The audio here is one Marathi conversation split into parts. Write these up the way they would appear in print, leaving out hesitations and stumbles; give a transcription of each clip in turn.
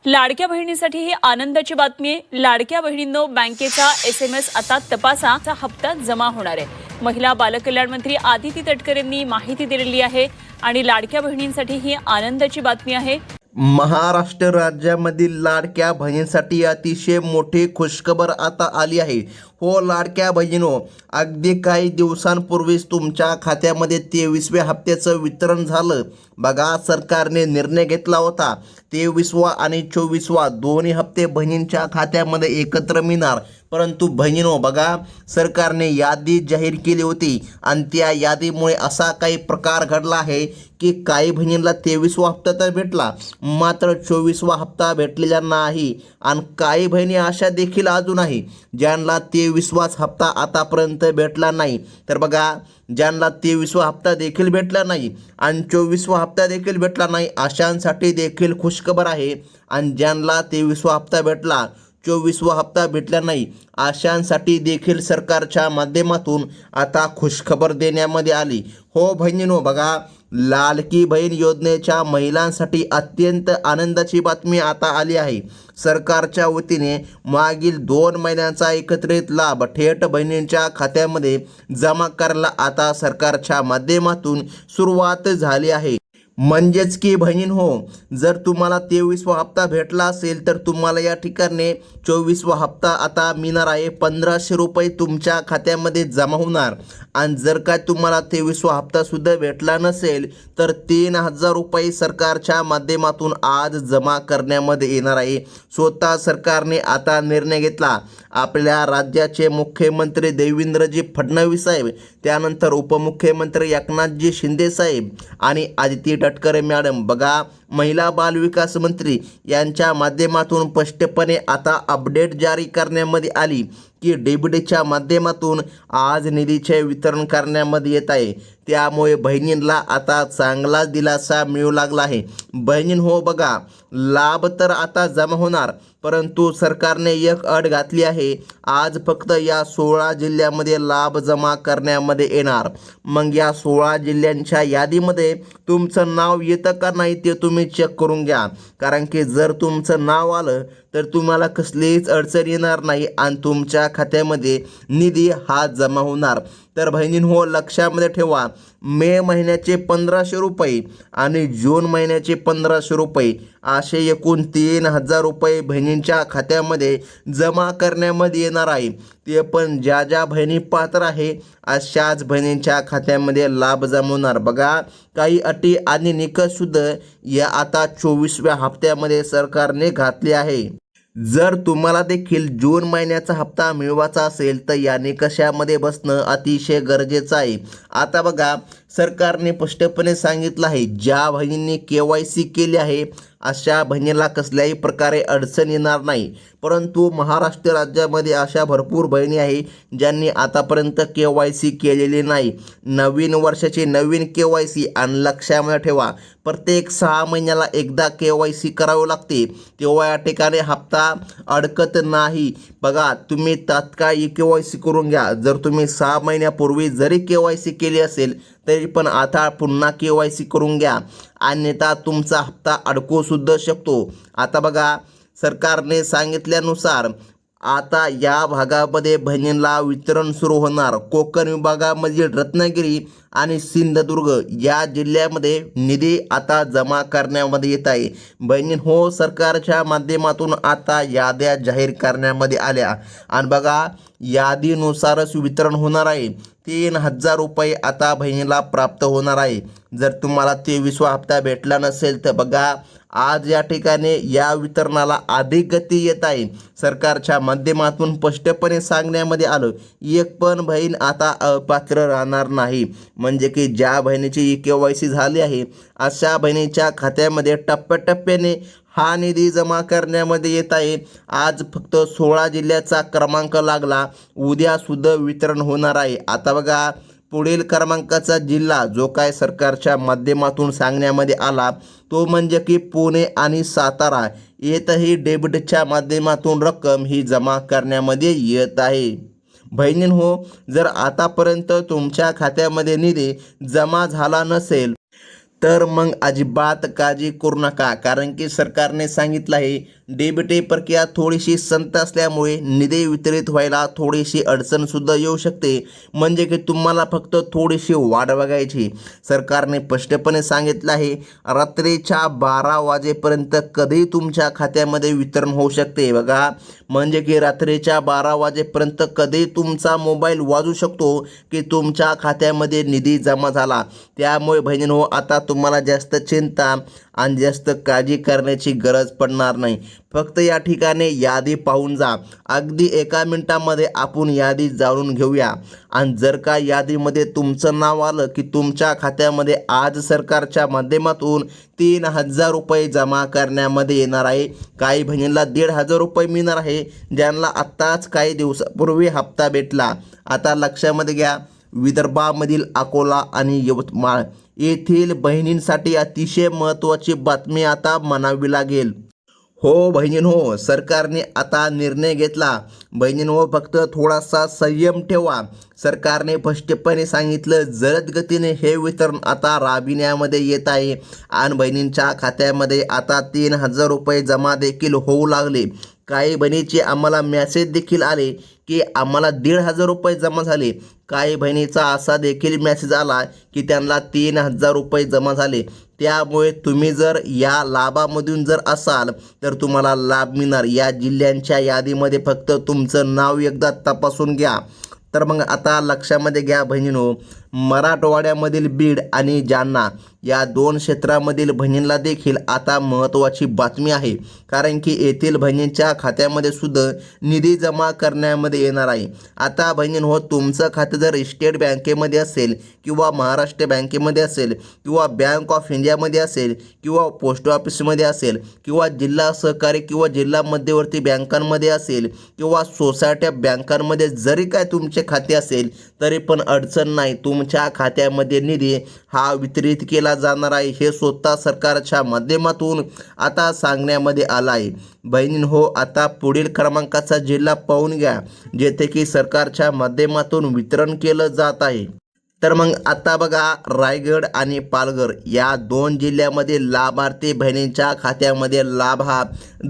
लाडक्या बहिणीसाठी ही आनंदाची बातमी आहे। लाडक्या बहिणींनो, बँकेचा SMS आता तपासा, हप्ता जमा होणार आहे। महिला बालकल्याण मंत्री आदिती तटकरेंनी माहिती दिलेली आहे आणि लाडक्या बहिणींसाठी ही आनंदाची बातमी आहे। महाराष्ट्र राज्यामधील लाडक्या बहिणींसाठी अतिशय मोठी खुशखबर आता आली आहे। हो लाडक्या बहिणींनो, अगदी काही दिवसांपूर्वीच तुमच्या खात्यामध्ये 23व्या हप्त्याचं वितरण झालं। बघा, सरकारने निर्णय घेतला होता 23वा आणि 24वा दोन्ही हप्ते बहिणींच्या खात्यामध्ये एकत्र मिळणार। परंतु बहिणींनो, बघा, सरकारने यादी जाहीर केली होती आणि त्या यादीमुळे असा काही प्रकार घडला आहे की काही बहिणींना 23वा हप्ता तर भेटला, मात्र 24वा हप्ता भेटलेला नाही। आणि काही बहिणी अशा देखील अजून आहे ज्यांना 23वाच हप्ता आतापर्यंत भेटला नाही। तर बघा, ज्यांना 23वा हप्ता देखील भेटला नाही आणि 24वा हप्ता देखील भेटला नाही, अशांसाठी देखील खुशखबर आहे। आणि ज्यांना 23वा हप्ता भेटला, 24वा हप्ता भेटला नाही, अशांसाठी देखील सरकारच्या माध्यमातून आता खुशखबर देण्यामध्ये आली। हो बहिणींनो, बघा, लाडकी बहीण योजनेच्या महिलांसाठी अत्यंत आनंदाची बातमी आता आली आहे। सरकारच्या वतीने मागील 2 महिन्यांचा एकत्रित लाभ थेट बहिणींच्या खात्यामध्ये जमा करायला आता सरकारच्या माध्यमातून सुरुवात झाली आहे। म्हणजेच की बहिणींनो, जर तुम्हाला 23वा हप्ता भेटला असेल तर तुम्हाला या ठिकाणी 24वा हप्ता आता मिळणार आहे। 1500 रुपये तुमच्या खात्यामध्ये जमा होणार। आणि जर काय तुम्हाला 23वा हप्ता सुद्धा भेटला नसेल तर 3000 रुपये सरकारच्या माध्यमातून आज जमा करण्यामध्ये येणार आहे। स्वतः सरकारने आता निर्णय घेतला। आपल्या राज्याचे मुख्यमंत्री देवेंद्रजी फडणवीस साहेब, त्यानंतर उपमुख्यमंत्री एकनाथजी शिंदे साहेब आणि आदिती तटकरे मॅडम, बघा, महिला बाल विकास मंत्री यांच्या माध्यमातून स्पष्टपणे आता अपडेट जारी करण्यामध्ये आली की डीबीटीच्या माध्यमातून आज निधीचे वितरण करण्यामध्ये येत आहे। त्यामुळे बहिणींना आता चांगला दिलासा मिळू लागला आहे। बहिणींनो, बघा, लाभ तर आता जमा होणार, परंतु सरकारने एक अट घातली आहे। आज फक्त या 16 जिल्ह्यामध्ये लाभ जमा करण्यामध्ये येणार। मग या 16 जिल्ह्यांच्या यादीमध्ये तुमचं नाव येतं का नाही ते तुम्ही चेक करून घ्या, कारण की जर तुमचं नाव आलं तर तुम्हाला कसलीच अडचण येणार नाही आणि तुमच्या खात्यामध्ये निधी हा जमा होणार। तर बहिणींनो, लक्षामध्ये ठेवा, मे महिन्याचे 1500 रुपये आणि जून महिन्याचे 1500 रुपये असे एकूण 3000 रुपये बहिणींच्या खात्यामध्ये जमा करण्यामध्ये येणार आहे। ते पण ज्या ज्या बहिणी पात्र आहे अशाच बहिणींच्या खात्यामध्ये लाभ जमवणार। बघा, काही अटी आणि निकष सुद्धा या आता 24व्या हप्त्यामध्ये सरकारने घातले आहे। जर तुम्हाला देखील जून महिन्याचा हप्ता मिळवायचा असेल तर या निकषामध्ये बसणं अतिशय गरजेचं आहे। आता बघा, सरकारने स्पष्टपणे सांगितलं आहे, ज्या बहिणींनी KYC केली आहे अशा बहिणीला कसल्याही प्रकारे अडचण येणार नाही। परंतु महाराष्ट्र राज्यामध्ये अशा भरपूर बहिणी आहे ज्यांनी आतापर्यंत KYC केलेली नाही। नवीन वर्षाची नवीन KYC, आणि लक्षामध्ये ठेवा, प्रत्येक 6 महिन्याला एकदा KYC करावं लागते, तेव्हा या ठिकाणी हप्ता अडकत नाही। बघा, तुम्ही तात्काळ KYC करून घ्या। जर तुम्ही 6 महिन्यापूर्वी जरी KYC केली असेल तरी पण आता पुन्हा KYC करून घ्या, अन्यथा तुमचा हप्ता अडकू सुद्धा शकतो। आता बघा, सरकारने सांगितल्यानुसार आता या भागामध्ये बहिणींना वितरण सुरू होणार। कोकण विभागामधील रत्नागिरी आणि सिंधुदुर्ग या जिल्ह्यामध्ये निधी आता जमा करण्यामध्ये येत आहे। बहिणींनो, सरकारच्या माध्यमातून आता याद्या जाहीर करण्यामध्ये आल्या आणि बघा, यादीनुसारच वितरण होणार आहे। 3000 रुपये आता बहिणीला प्राप्त होणार आहे। जर तुम्हाला 23वा हप्ता भेटला नसेल तर बघा, आज या ठिकाणी या वितरणाला अधिक गती येत आहे। सरकारच्या माध्यमातून स्पष्टपणे सांगण्यामध्ये आलं, एक पण बहीण आता अपात्र राहणार नाही। म्हणजे की ज्या बहिणीची KYC झाली आहे अशा बहिणीच्या खात्यामध्ये टप्प्याटप्प्याने हा निधी जमा करण्यामध्ये येत आहे। आज फक्त 16 जिल्ह्याचा क्रमांक लागला, उद्या सुद्धा वितरण होणार आहे। आता बघा, पुढील क्रमांकाचा जिल्हा जो काय सरकारच्या माध्यमातून सांगण्यामध्ये आला तो म्हणजे की पुणे आणि सातारा येथेही डेबिटच्या माध्यमातून रक्कम ही जमा करण्यामध्ये येत आहे। बहिणींनो, जर आतापर्यंत तुमच्या खात्यामध्ये निधी जमा झाला नसेल तर मग अजिबात काळजी करू नका, कारण की सरकारने सांगितलं आहे डीबीटी प्रक्रिया थोडीशी संत असल्यामुळे निधी वितरित व्हायला थोडीशी अडचणसुद्धा येऊ शकते. म्हणजे की तुम्हाला फक्त थोडीशी वाट बघायची. सरकारने स्पष्टपणे सांगितलं आहे रात्रीच्या 12 वाजेपर्यंत कधी तुमच्या खात्यामध्ये वितरण होऊ शकते. बघा, म्हणजे की रात्रीच्या 12 वाजेपर्यंत कधी तुमचा मोबाईल वाजू शकतो की तुमच्या खात्यामध्ये निधी जमा झाला. त्यामुळे बहिणींनो, आता तुम्हाला जास्त चिंता आणि जास्त काळजी करण्याची गरज पडणार नाही. फक्त या ठिकाणी यादी पाहून जा. अगदी 1 मिनिटामध्ये आपण यादी जाणून घेऊया. आणि जर का यादीमध्ये तुमचं नाव आलं की तुमच्या खात्यामध्ये आज सरकारच्या माध्यमातून 3,000 रुपये जमा करण्यामध्ये येणार आहे. काही बहिणींना 1,500 रुपये मिळणार आहे, ज्यांना आत्ताच काही दिवसापूर्वी हप्ता भेटला. आता लक्षामध्ये घ्या, विदर्भामधील अकोला आणि यवतमाळ येथील बहिणींसाठी अतिशय महत्त्वाची बातमी आता म्हणावी लागेल. हो बहिणींनो, सरकारने आता निर्णय घेतला. बहिणींनो, फक्त थोडासा संयम ठेवा. सरकारने स्पष्टपणे सांगितलं जलद गतीने हे वितरण आता राबविण्यामध्ये येत आहे आणि बहिणींच्या खात्यामध्ये आता 3,000 रुपये जमा देखील होऊ लागले. काही बहिणीचे आम्हाला मेसेज देखील आले की आम्हाला 1,500 रुपये जमा झाले. काही बहिणीचा असा देखील मेसेज आला की त्यांना 3,000 रुपये जमा झाले. त्यामुळे तुम्ही जर या लाभामधून जर असाल तर तुम्हाला लाभ मिळणार. या जिल्ह्यांच्या यादीमध्ये फक्त तुमचं नाव एकदा तपासून घ्या. तर मग आता लक्षामध्ये घ्या बहिणींनो, मराठवाड्यामधील बीड आणि जालना या 2 क्षेत्रामधील बहिणींना देखील आता महत्त्वाची बातमी आहे. कारण की येथील बहिणींच्या खात्यामध्ये सुद्धा निधी जमा करण्यामध्ये येणार आहे. आता बहिणींनो, तुमचं खातं जर स्टेट बँकेमध्ये असेल किंवा महाराष्ट्र बँकेमध्ये असेल किंवा बँक ऑफ इंडियामध्ये असेल किंवा पोस्ट ऑफिसमध्ये असेल किंवा जिल्हा सहकारी किंवा जिल्हा मध्यवर्ती बँकांमध्ये असेल किंवा सोसायट्या बँकांमध्ये जरी काय तुमचे खाते असेल तरी पण अडचण नाही. तुमच्या खात्यामध्ये निधी हा वितरित केला जाणार आहे. हे स्वतः सरकारच्या माध्यमातून आता सांगण्यामध्ये आलं आहे. बहिणींनो, आता पुढील क्रमांकाचा जिल्हा पाहून घ्या जेथे की सरकारच्या माध्यमातून वितरण केलं जात आहे. तर मग आता बघा, रायगड आणि पालघर या 2 जिल्ह्यामध्ये लाभार्थी बहिणींच्या खात्यामध्ये लाभ हा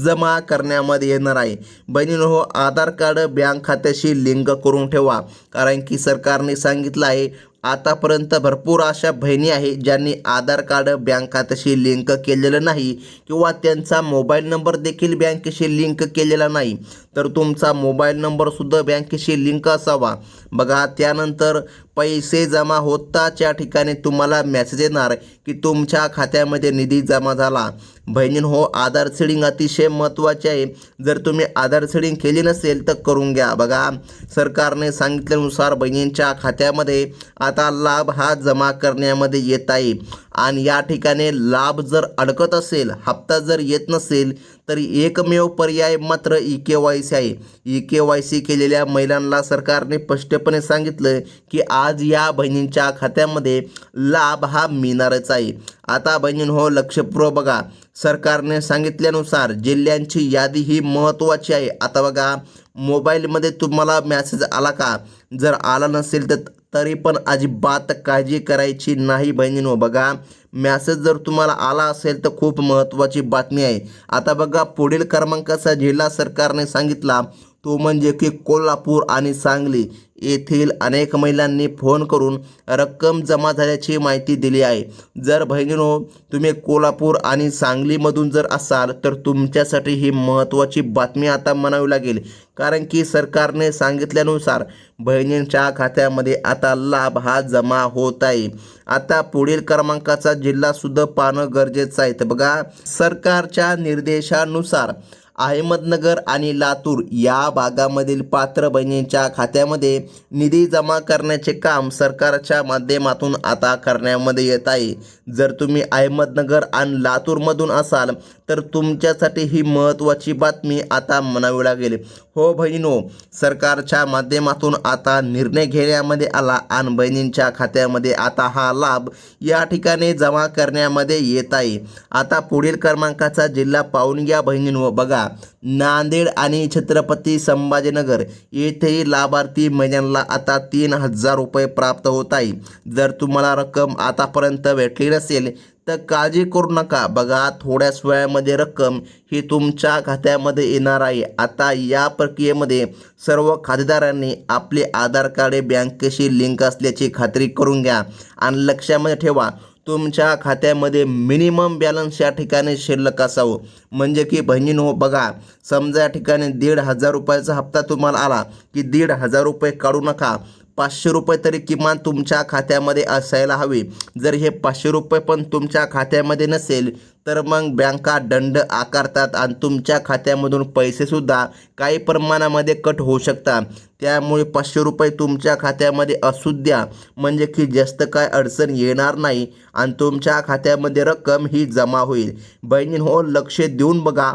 जमा करण्यामध्ये येणार आहे. बहिणींनो, आधार कार्ड बँक खात्याशी लिंक करून ठेवा. कारण की सरकारने सांगितलं आहे आतापर्यंत भरपूर अशा बहिणी आहे ज्यांनी आधार कार्ड बँक खात्याशी लिंक केलेलं नाही किंवा त्यांचा मोबाईल नंबर देखील बँकेशी लिंक केलेला नाही. तर तुमचा मोबाईल नंबरसुद्धा बँकेशी लिंक असावा. बघा, त्यानंतर पैसे जमा होताच्या ठिकाणी तुम्हाला मेसेज येणार की तुमच्या खात्यामध्ये निधी जमा झाला. बहिणींनो, आधार सीडिंग अतिशय महत्त्वाचे आहे. जर तुम्ही आधार सीडिंग केली नसेल तर करून घ्या. बघा, सरकारने सांगितल्यानुसार बहिणींच्या खात्यामध्ये आता लाभ हा जमा करण्यामध्ये येत आहे. आणि या ठिकाणी लाभ जर अडकत असेल, हप्ता जर येत नसेल तर एकमेव पर्याय मात्र EKYC आहे. EKYC केलेल्या महिलांना सरकारने स्पष्टपणे सांगितलं की आज या बहिणींच्या खात्यामध्ये लाभ हा मिळणारच आहे. आता बहिणींनो, लक्षपूर्वक बघा, सरकारने सांगितल्यानुसार जिल्ह्यांची यादी ही महत्त्वाची आहे. आता बघा, मोबाईलमध्ये तुम्हाला मेसेज आला का? जर आला नसेल तर तरी पण अजिबात काळजी करायची नाही बहिणींनो. बघा, मेसेज जर तुम्हाला आला असेल तर खूप महत्त्वाची बातमी आहे. आता बघा, पुढील क्रमांकाचा जिल्हा सरकारने सांगितला तो म्हणजे की कोल्हापूर आणि सांगली येथील अनेक महिलांनी फोन करून रक्कम जमा झाल्याची माहिती दिली आहे. जर बहिणींनो, तुम्ही कोल्हापूर आणि सांगलीमधून जर असाल तर तुमच्यासाठी ही महत्त्वाची बातमी आता म्हणावी लागेल. कारण की सरकारने सांगितल्यानुसार बहिणींच्या खात्यामध्ये आता लाभ हा जमा होत आहे. आता पुढील क्रमांकाचा जिल्हासुद्धा पाहणं गरजेचं आहे. तर बघा, सरकारच्या निर्देशानुसार अहमदनगर आणि लातूर या भागामधील पात्र बहिणींच्या खात्यामध्ये निधी जमा करण्याचे काम सरकारच्या माध्यमातून आता करण्यामध्ये येत आहे. जर तुम्ही अहमदनगर आणि लातूरमधून असाल तर तुमच्यासाठी ही महत्त्वाची बातमी आता म्हणावी लागेल. हो बहिणींनो, सरकारच्या माध्यमातून आता निर्णय घेण्यामध्ये आला आणि बहिणींच्या खात्यामध्ये आता हा लाभ या ठिकाणी जमा करण्यामध्ये येत आहे. आता पुढील क्रमांकाचा जिल्हा पाहून घ्या बहिणींनो. बघा, नांदेड आणि छत्रपती संभाजीनगर येथेही लाभार्थी महिन्यांना आता 3,000 रुपये प्राप्त होत आहे. जर तुम्हाला रक्कम आतापर्यंत भेटली नसेल तर काळजी करू नका. बघा, थोड्याच वेळामध्ये रक्कम ही तुमच्या खात्यामध्ये येणार आहे. आता या प्रक्रियेमध्ये सर्व खातेदारांनी आपले आधार कार्ड बँकेशी लिंक असल्याची खात्री करून घ्या. आणि लक्षामध्ये ठेवा, तुमच्या खात्यामध्ये मिनिमम बॅलन्स या ठिकाणी शिल्लक असावं. म्हणजे की बहिणींनो, बघा, समजा या ठिकाणी 1,500 रुपयाचा हप्ता तुम्हाला आला की 1,500 रुपये काढू नका. 500 रुपये तरी किमान तुमच्या खात्यामध्ये असायला हवे. जर हे 500 रुपये पण तुमच्या खात्यामध्ये नसेल तर मग बँका दंड आकारतात आणि तुमच्या खात्यामधून पैसेसुद्धा काही प्रमाणामध्ये कट होऊ शकतात. त्यामुळे 500 रुपये तुमच्या खात्यामध्ये असू द्या, म्हणजे की जास्त काय अडचण येणार नाही आणि तुमच्या खात्यामध्ये रक्कम ही जमा होईल. बहिणींनो, लक्ष देऊन बघा,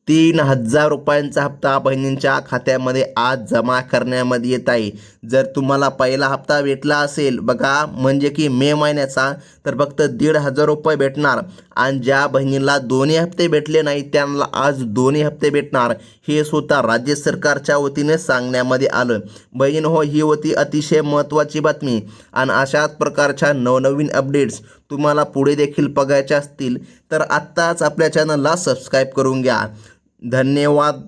3,000 रुपयांचा हप्ता बहिणींच्या खात्यामध्ये आज जमा करण्यामध्ये येत आहे. जर तुम्हाला पहिला हप्ता भेटला असेल बघा, म्हणजे की मे महिन्याचा, तर फक्त 1,500 रुपये भेटणार. आणि ज्या बहिणीला दोन्ही हप्ते भेटले नाही त्यांना आज दोन्ही हप्ते भेटणार, हे स्वतः राज्य सरकारच्या वतीने सांगण्यामध्ये आलं. बहिणींनो, ही होती अतिशय महत्त्वाची बातमी. आणि अशाच प्रकारच्या नवनवीन अपडेट्स तुम्हाला पुढे देखील बघायच्या असतील तर आत्ताच आपल्या चॅनलला सबस्क्राईब करून घ्या. धन्यवाद.